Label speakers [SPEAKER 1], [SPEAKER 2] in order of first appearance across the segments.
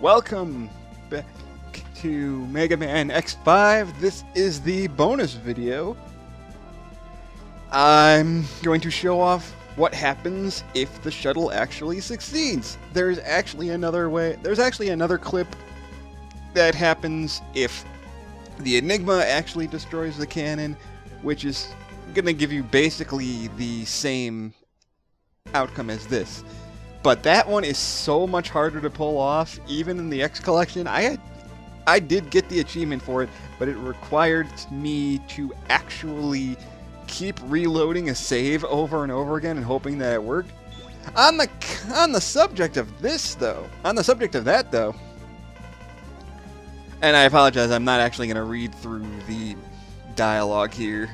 [SPEAKER 1] Welcome back to Megaman X5. This is the bonus video. I'm going to show off what happens if the shuttle actually succeeds. There's actually another clip that happens if the Enigma actually destroys the cannon, which is going to give you basically the same outcome as this. But that one is so much harder to pull off, even in the X collection. I did get the achievement for it, but it required me to actually keep reloading a save over and over again and hoping that it worked. On the subject of that though, and I apologize, I'm not actually going to read through the dialogue here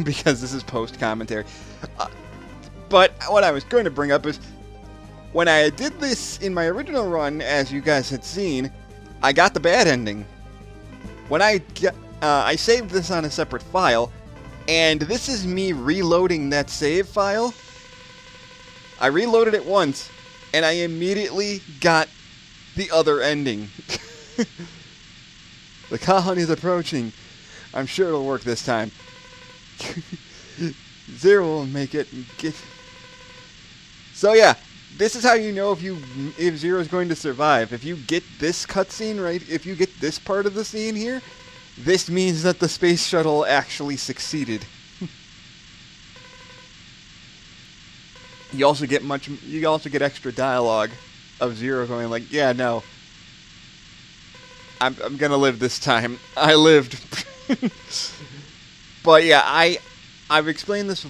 [SPEAKER 1] because this is post-commentary. But what I was going to bring up is, when I did this in my original run, as you guys had seen, I got the bad ending. When I saved this on a separate file, and this is me reloading that save file. I reloaded it once, and I immediately got the other ending. The colony's approaching. I'm sure it'll work this time. Zero will make it. So yeah. This is how you know if Zero's going to survive. If you get this cutscene, right? If you get this part of the scene here, this means that the space shuttle actually succeeded. You also get extra dialogue of Zero going like, "Yeah, no, I'm gonna live this time. I lived." But yeah, I explained this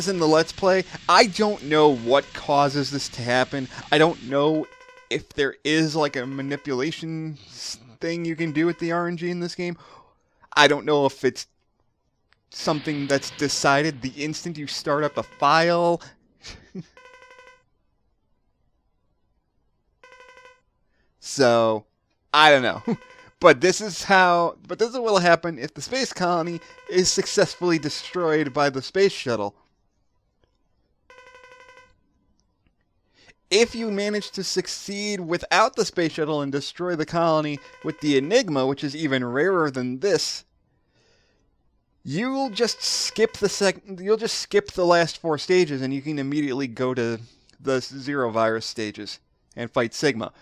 [SPEAKER 1] in the Let's Play. I don't know what causes this to happen. I don't know if there is like a manipulation thing you can do with the RNG in this game. I don't know if it's something that's decided the instant you start up a file. So, I don't know. But this is what will happen if the space colony is successfully destroyed by the space shuttle. If you manage to succeed without the space shuttle and destroy the colony with the Enigma, which is even rarer than this, you'll just skip the last 4 stages and you can immediately go to the Zero virus stages and fight Sigma.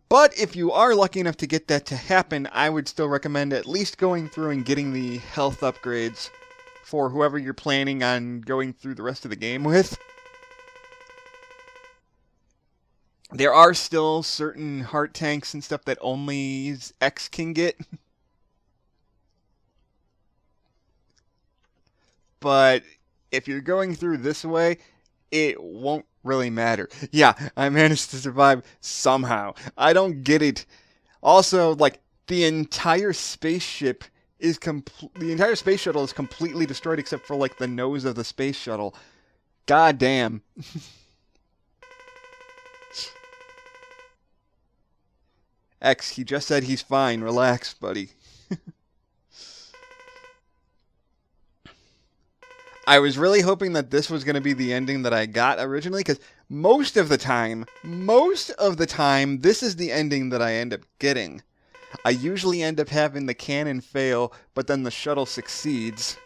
[SPEAKER 1] But if you are lucky enough to get that to happen, I would still recommend at least going through and getting the health upgrades for whoever you're planning on going through the rest of the game with. There are still certain heart tanks and stuff that only X can get. But if you're going through this way, it won't really matter. Yeah, I managed to survive somehow. I don't get it. Also, like, the entire space shuttle is completely destroyed except for like the nose of the space shuttle. God damn. X, he just said he's fine. Relax, buddy. I was really hoping that this was going to be the ending that I got originally, because most of the time, this is the ending that I end up getting. I usually end up having the cannon fail, but then the shuttle succeeds.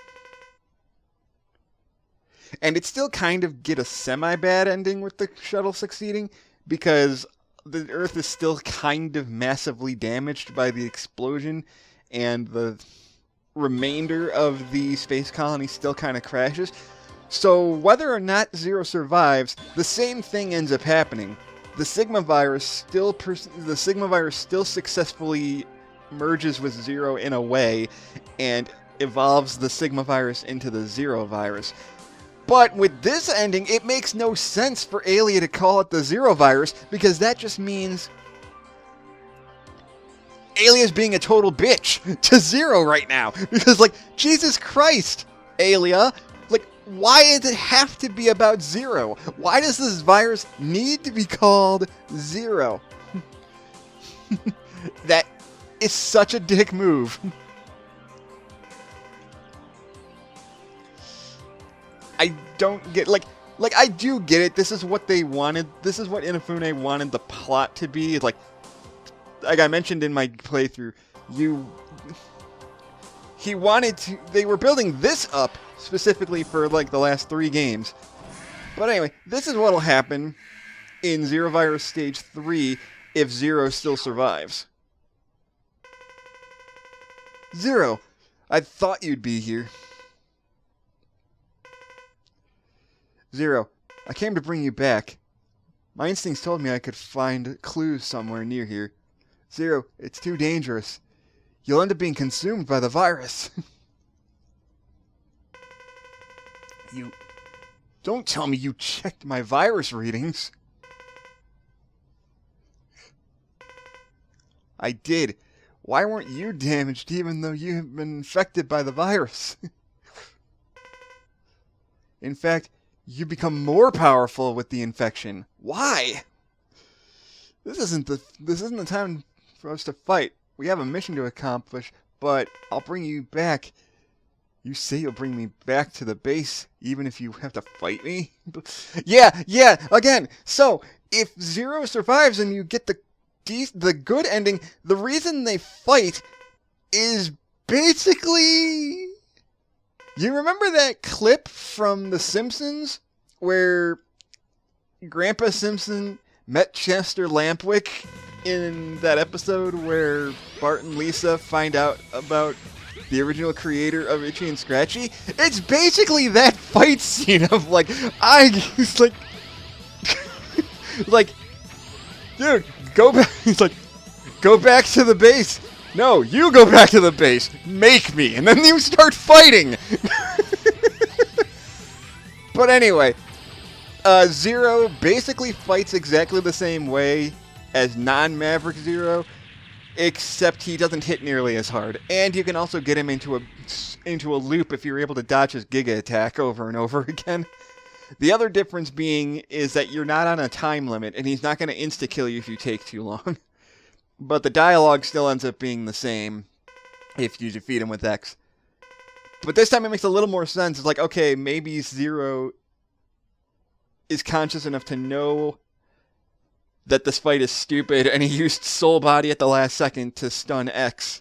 [SPEAKER 1] And it still kind of get a semi-bad ending with the shuttle succeeding, because the Earth is still kind of massively damaged by the explosion, and the remainder of the space colony still kind of crashes. So whether or not Zero survives, the same thing ends up happening. The Sigma virus still successfully merges with Zero in a way and evolves the Sigma virus into the Zero virus. But with this ending, it makes no sense for Aelia to call it the Zero virus, because that just means Aelia's being a total bitch to Zero right now. Because, like, Jesus Christ, Aelia. Like, why does it have to be about Zero? Why does this virus need to be called Zero? That is such a dick move. I don't get, like, I do get it. This is what they wanted. This is what Inafune wanted the plot to be. Like, like I mentioned in my playthrough, they were building this up specifically for like the last 3 games. But anyway, this is what'll happen in Zero Virus Stage 3 if Zero still survives. Zero, I thought you'd be here. Zero, I came to bring you back. My instincts told me I could find clues somewhere near here. Zero, it's too dangerous. You'll end up being consumed by the virus. You... Don't tell me you checked my virus readings. I did. Why weren't you damaged even though you have been infected by the virus? In fact, you become more powerful with the infection. Why? This isn't the time for us to fight. We have a mission to accomplish, but I'll bring you back. You say you'll bring me back to the base, even if you have to fight me? Yeah, again. So, if Zero survives and you get the good ending, the reason they fight is basically... You remember that clip from The Simpsons where Grandpa Simpson met Chester Lampwick in that episode where Bart and Lisa find out about the original creator of Itchy and Scratchy? It's basically that fight scene of like, like, dude, go back. He's like, go back to the base. No, you go back to the base. Make me. And then you start fighting. But anyway, Zero basically fights exactly the same way as non-Maverick Zero, except he doesn't hit nearly as hard. And you can also get him into a loop if you're able to dodge his Giga attack over and over again. The other difference being is that you're not on a time limit, and he's not going to insta-kill you if you take too long. But the dialogue still ends up being the same if you defeat him with X. But this time it makes a little more sense. It's like, okay, maybe Zero is conscious enough to know that this fight is stupid, and he used Soul Body at the last second to stun X.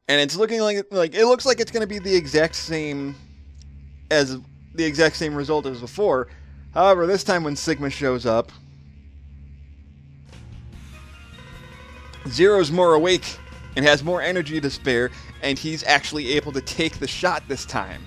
[SPEAKER 1] And it's looking like it looks like it's going to be the exact same result as before. However, this time when Sigma shows up, Zero's more awake and has more energy to spare, and he's actually able to take the shot this time.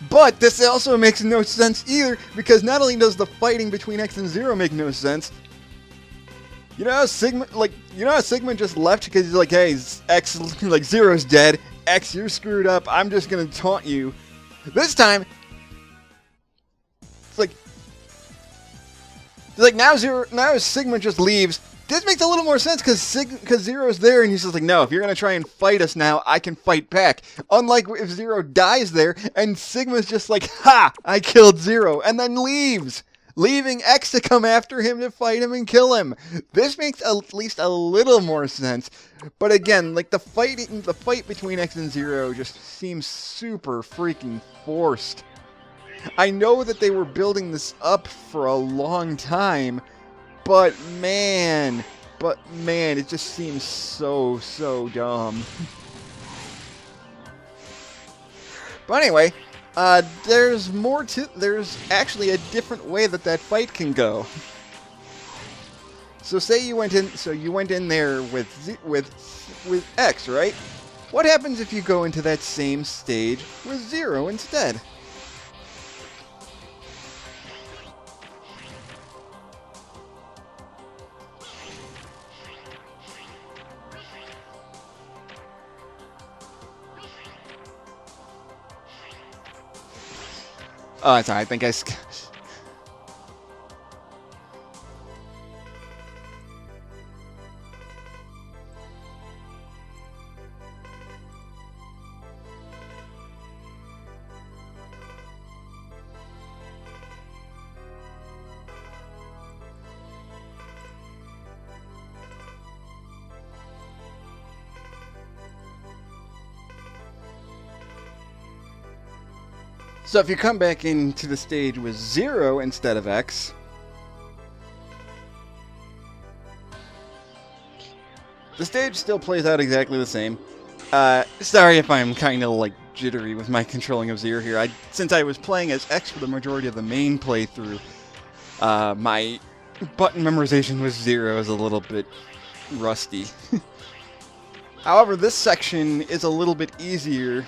[SPEAKER 1] But this also makes no sense either, because not only does the fighting between X and Zero make no sense, you know how Sigma just left because he's like, hey, X, like, Zero's dead, X, you're screwed up, I'm just gonna taunt you. This time, it's like now Sigma just leaves. This makes a little more sense because Zero's there and he's just like, no, if you're going to try and fight us now, I can fight back. Unlike if Zero dies there and Sigma's just like, ha, I killed Zero, and then leaves, leaving X to come after him to fight him and kill him. This makes at least a little more sense. But again, like the fight between X and Zero just seems super freaking forced. I know that they were building this up for a long time, but man, it just seems so dumb. But anyway, there's actually a different way that fight can go. So say you went in there with X, right? What happens if you go into that same stage with Zero instead? Oh, sorry, I think I... So if you come back into the stage with 0 instead of X, the stage still plays out exactly the same. Sorry if I'm kind of like jittery with my controlling of 0 here. Since I was playing as X for the majority of the main playthrough, my button memorization with 0 is a little bit rusty. However, this section is a little bit easier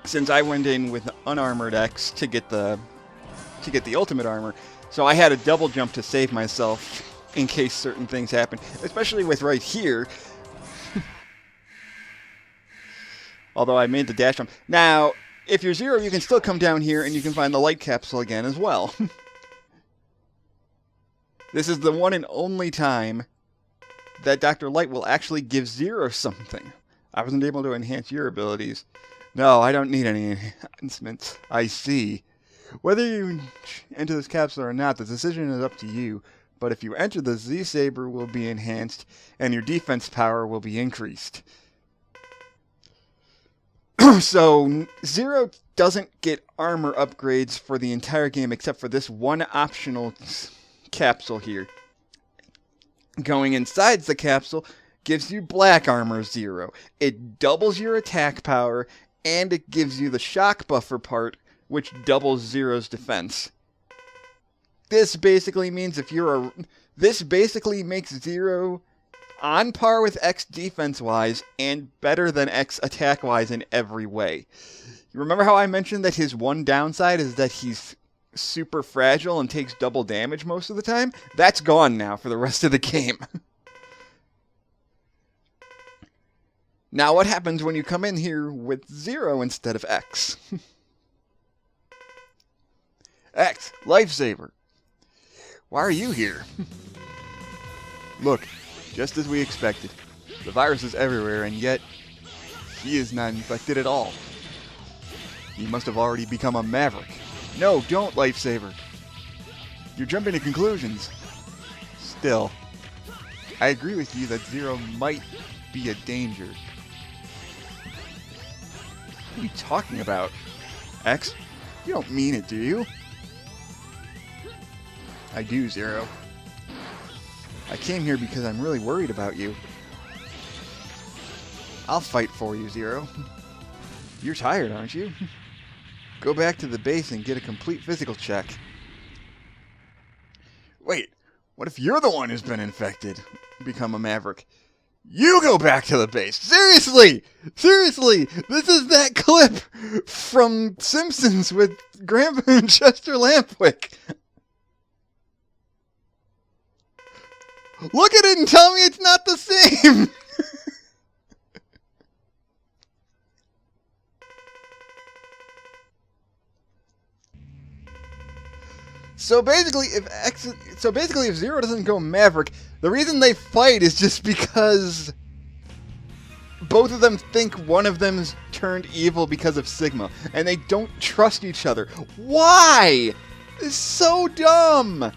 [SPEAKER 1] since I went in with unarmored X to get the ultimate armor. So I had a double jump to save myself in case certain things happen, especially with right here. Although I made the dash jump. Now, if you're 0, you can still come down here and you can find the light capsule again as well. This is the one and only time that Dr. Light will actually give 0 something. I wasn't able to enhance your abilities. No, I don't need any enhancements. I see. Whether you enter this capsule or not, the decision is up to you. But if you enter, the Z-Saber will be enhanced, and your defense power will be increased. So, 0 doesn't get armor upgrades for the entire game, except for this one optional capsule here. Going inside the capsule gives you black armor 0. It doubles your attack power, and it gives you the shock buffer part, which doubles 0's defense. This basically means this basically makes 0 on par with X defense-wise and better than X attack-wise in every way. You remember how I mentioned that his one downside is that he's super fragile and takes double damage most of the time? That's gone now for the rest of the game. Now what happens when you come in here with 0 instead of X? X, Lifesaver. Why are you here? Look, just as we expected. The virus is everywhere, and yet he is not infected at all. He must have already become a maverick. No, don't, Lifesaver. You're jumping to conclusions. Still, I agree with you that 0 might be a danger. What are you talking about? X, you don't mean it, do you? I do, 0. I came here because I'm really worried about you. I'll fight for you, 0. You're tired, aren't you? Go back to the base and get a complete physical check. Wait, what if you're the one who's been infected? Become a maverick. You go back to the base. Seriously! Seriously! This is that clip from Simpsons with Grandpa and Chester Lampwick. Look at it and tell me it's not the same! So basically, if 0 doesn't go Maverick, the reason they fight is just because both of them think one of them's turned evil because of Sigma, and they don't trust each other. Why? It's so dumb!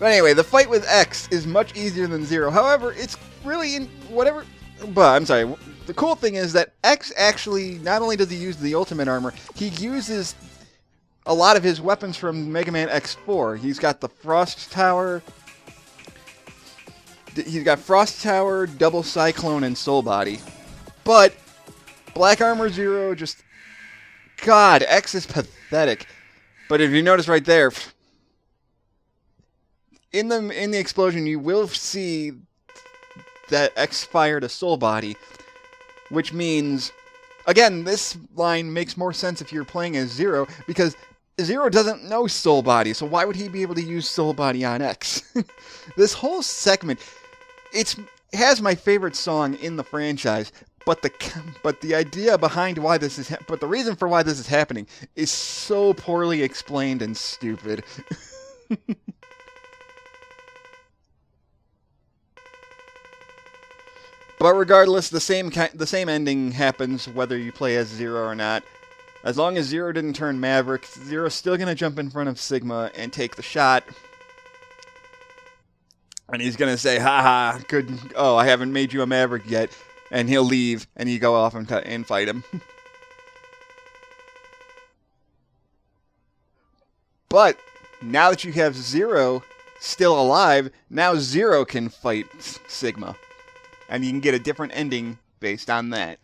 [SPEAKER 1] But anyway, the fight with X is much easier than 0. However, it's really in whatever... But, I'm sorry. The cool thing is that X actually, not only does he use the ultimate armor, he uses a lot of his weapons from Megaman X4. He's got the Frost Tower. He's got Frost Tower, Double Cyclone, and Soul Body. But Black Armor 0 just... God, X is pathetic. But if you notice right there... In the explosion, you will see that X fired a Soul Body, which means, again, this line makes more sense if you're playing as 0, because 0 doesn't know Soul Body, so why would he be able to use Soul Body on X? This whole segment, it has my favorite song in the franchise, but the idea behind why this is, but the reason for why this is happening is so poorly explained and stupid. But regardless, the same ending happens whether you play as 0 or not. As long as 0 didn't turn Maverick, 0's still going to jump in front of Sigma and take the shot. And he's going to say, haha, good, oh, I haven't made you a Maverick yet. And he'll leave, and you go off and fight him. But now that you have Zero still alive, now Zero can fight Sigma. And you can get a different ending based on that.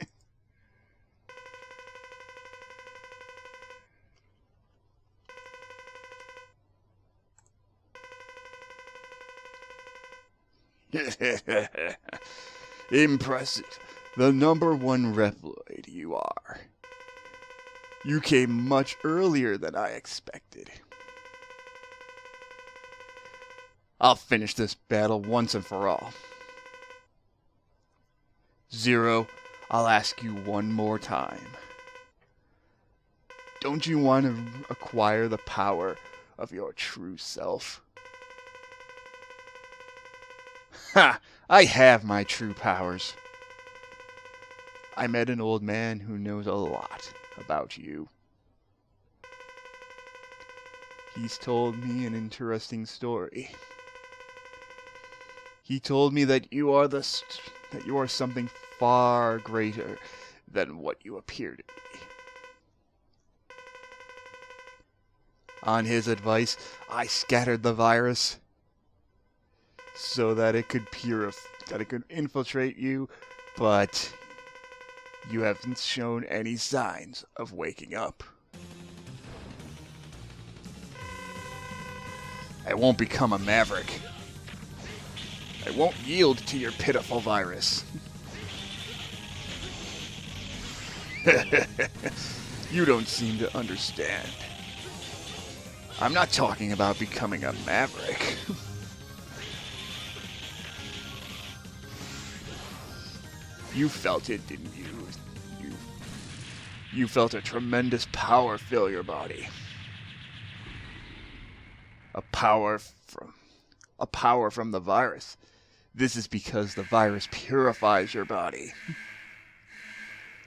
[SPEAKER 1] Impressive. The #1 Reploid you are. You came much earlier than I expected. I'll finish this battle once and for all. Zero, I'll ask you one more time. Don't you want to acquire the power of your true self? Ha! I have my true powers. I met an old man who knows a lot about you. He's told me an interesting story. He told me that you are something far greater than what you appear to be. On his advice, I scattered the virus so that it could infiltrate you, but you haven't shown any signs of waking up. I won't become a maverick. I won't yield to your pitiful virus. You don't seem to understand. I'm not talking about becoming a maverick. You felt it, didn't you? You felt a tremendous power fill your body. A power from the virus. This is because the virus purifies your body.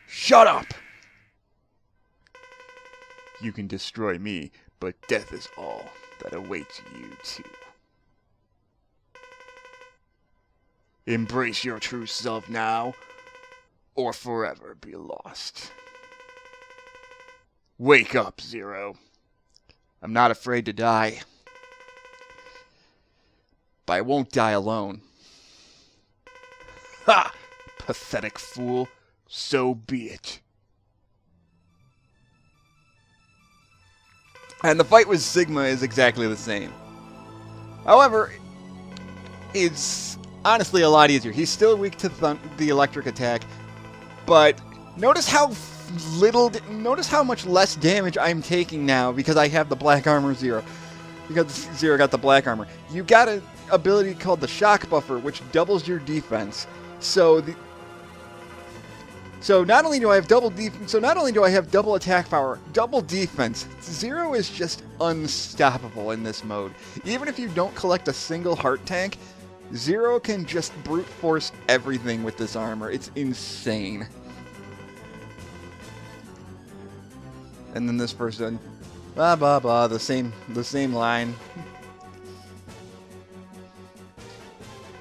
[SPEAKER 1] Shut up! You can destroy me, but death is all that awaits you too. Embrace your true self now, or forever be lost. Wake up, Zero. I'm not afraid to die. But I won't die alone. Ha! Pathetic fool. So be it. And the fight with Sigma is exactly the same. However, it's honestly a lot easier. He's still weak to the electric attack, but notice how much less damage I'm taking now because I have the black armor Zero. Because Zero got the black armor. You got an ability called the shock buffer, which doubles your defense. So not only do I have double attack power, double defense. Zero is just unstoppable in this mode. Even if you don't collect a single heart tank, Zero can just brute force everything with this armor. It's insane. And then this person, blah blah blah, the same line.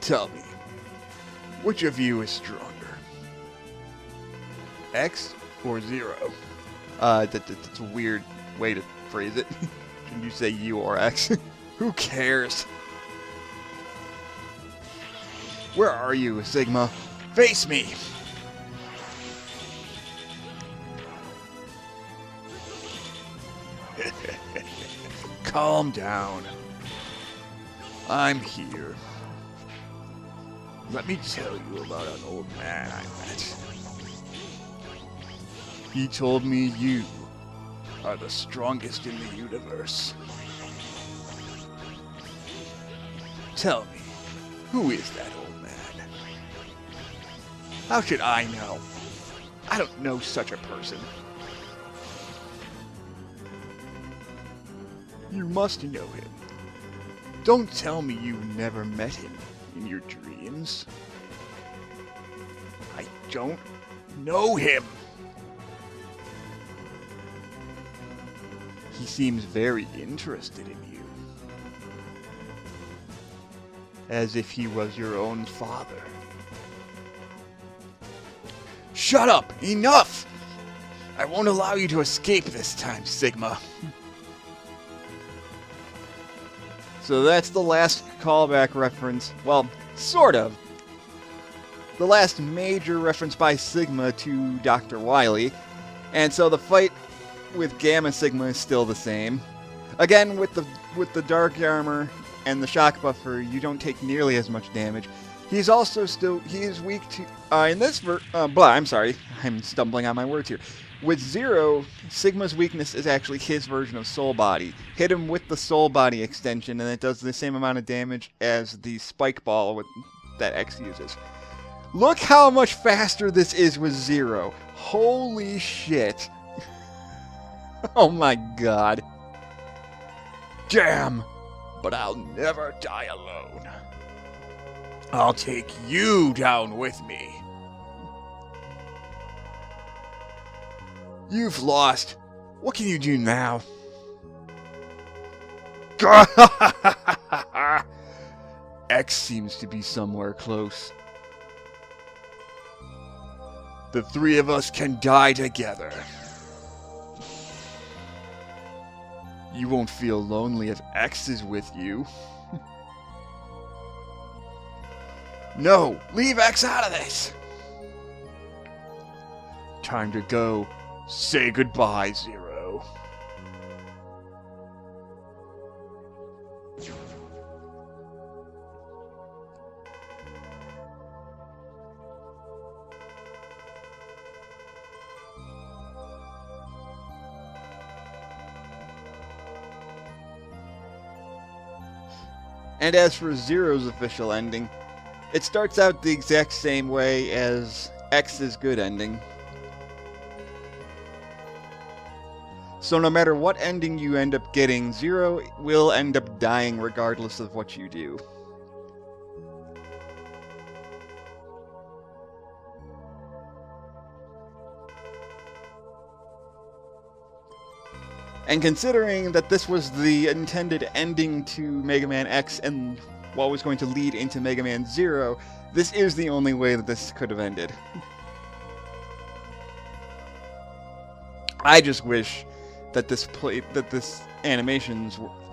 [SPEAKER 1] Tell me, which of you is stronger? X or Zero? That's a weird way to phrase it. Shouldn't you say you or X? Who cares? Where are you, Sigma? Face me! Calm down. I'm here. Let me tell you about an old man I met. He told me you are the strongest in the universe. Tell me, who is that old man? How should I know? I don't know such a person. You must know him. Don't tell me you never met him in your dreams. I don't know him. He seems very interested in you. As if he was your own father. Shut up! Enough! I won't allow you to escape this time, Sigma. So that's the last callback reference. Well, sort of. The last major reference by Sigma to Dr. Wily. And so the fight with Gamma Sigma is still the same. Again, with the dark armor and the shock buffer, you don't take nearly as much damage. He's also he is weak to in this I'm sorry, I'm stumbling on my words here. With Zero, Sigma's weakness is actually his version of Soul Body. Hit him with the Soul Body extension, and it does the same amount of damage as the Spike Ball that X uses. Look how much faster this is with Zero. Holy shit. Oh my god. Damn! But I'll never die alone. I'll take you down with me. You've lost. What can you do now? X seems to be somewhere close. The three of us can die together. You won't feel lonely if X is with you. No, leave X out of this. Time to go. Say goodbye, Zero. And as for Zero's official ending, it starts out the exact same way as X's good ending. So no matter what ending you end up getting, Zero will end up dying regardless of what you do. And considering that this was the intended ending to Mega Man X and what was going to lead into Mega Man Zero, this is the only way that this could have ended. I just wish that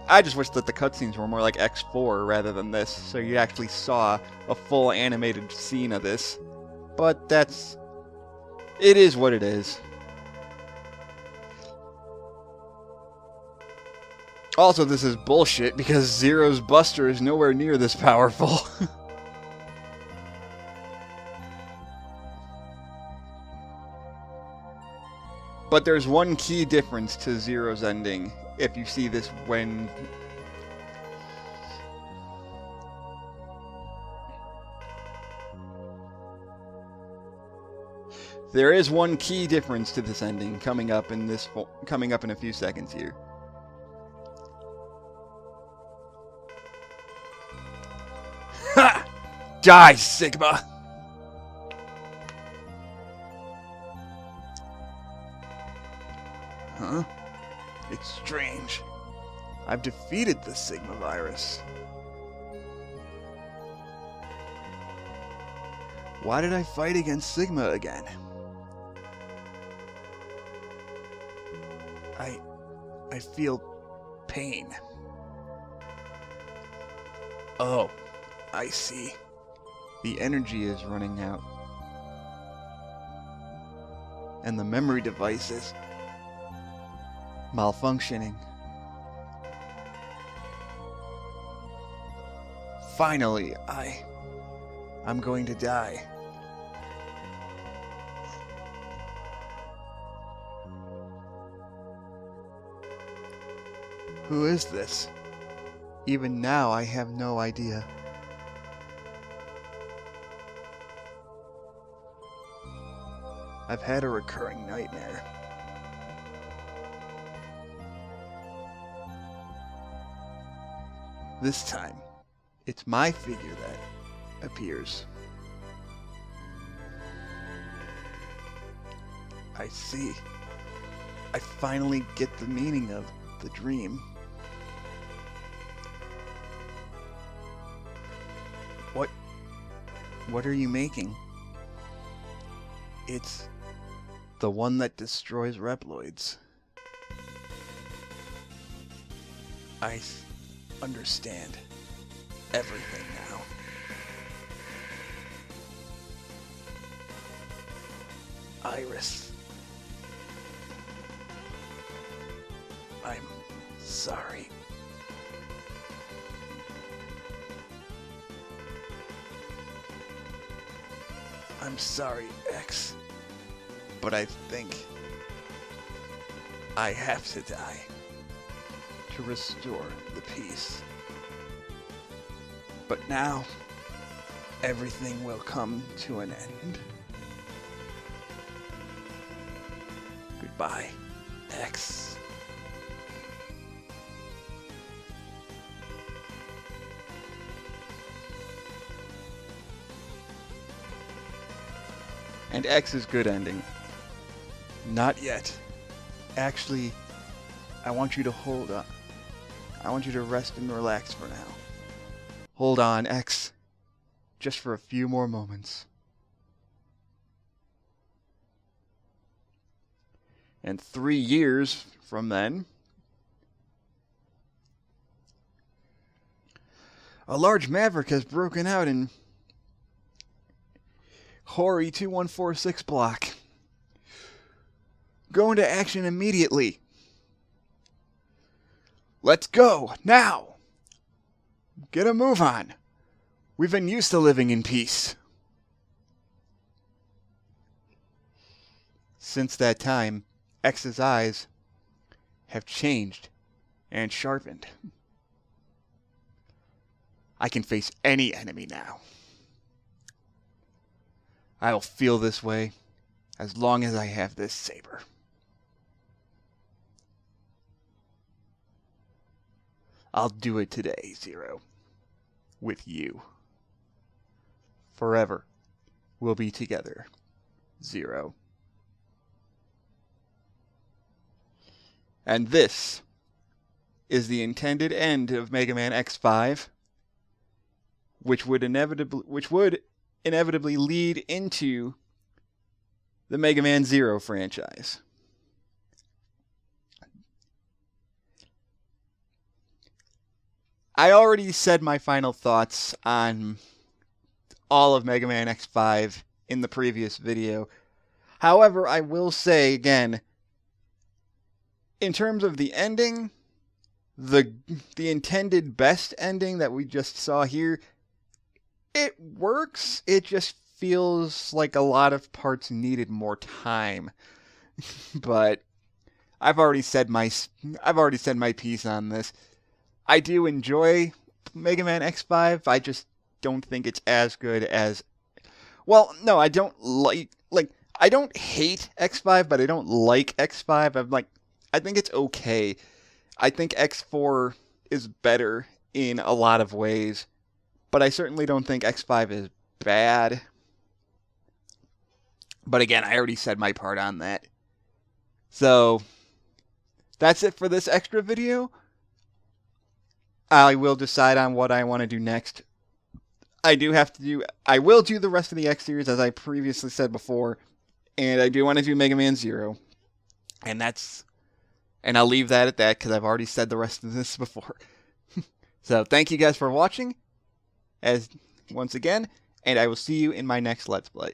[SPEAKER 1] I just wish that the cutscenes were more like X4 rather than this, so you actually saw a full animated scene of this. But it is what it is. Also, this is bullshit because Zero's Buster is nowhere near this powerful. But there's one key difference to Zero's ending, if you see this when... There is one key difference to this ending coming up in a few seconds here. Ha! Die, Sigma! Huh? It's strange. I've defeated the Sigma virus. Why did I fight against Sigma again? I feel pain. Oh, I see. The energy is running out. And the memory device is malfunctioning. Finally, I'm going to die. Who is this? Even now, I have no idea. I've had a recurring nightmare. This time, it's my figure that appears. I see. I finally get the meaning of the dream. What are you making? It's the one that destroys Reploids. understand everything now. Iris, I'm sorry. I'm sorry, X, but I think I have to die to restore the peace. But now, everything will come to an end. Goodbye, X. And X's good ending. Not yet. Actually, I want you to hold on. I want you to rest and relax for now. Hold on, X. Just for a few more moments. And 3 years from then, a large maverick has broken out in Hori 2146 block. Go into action immediately. Let's go, now! Get a move on. We've been used to living in peace. Since that time, X's eyes have changed and sharpened. I can face any enemy now. I will feel this way as long as I have this saber. I'll do it today, Zero. With you. Forever. We'll be together. Zero. And this is the intended end of Megaman X5, which would inevitably lead into the Mega Man Zero franchise. I already said my final thoughts on all of Mega Man X5 in the previous video. However, I will say again, in terms of the ending, the intended best ending that we just saw here, it works. It just feels like a lot of parts needed more time. But I've already said my piece on this. I do enjoy Mega Man X5. I just don't think it's as good as... Well, no, I don't I don't hate X5, but I don't like X5. I think it's okay. I think X4 is better in a lot of ways, but I certainly don't think X5 is bad. But again, I already said my part on that. So, that's it for this extra video. I will decide on what I want to do next. I will do the rest of the X series, as I previously said before, and I do want to do Mega Man Zero. And I'll leave that at that, because I've already said the rest of this before. So, thank you guys for watching, once again, and I will see you in my next Let's Play.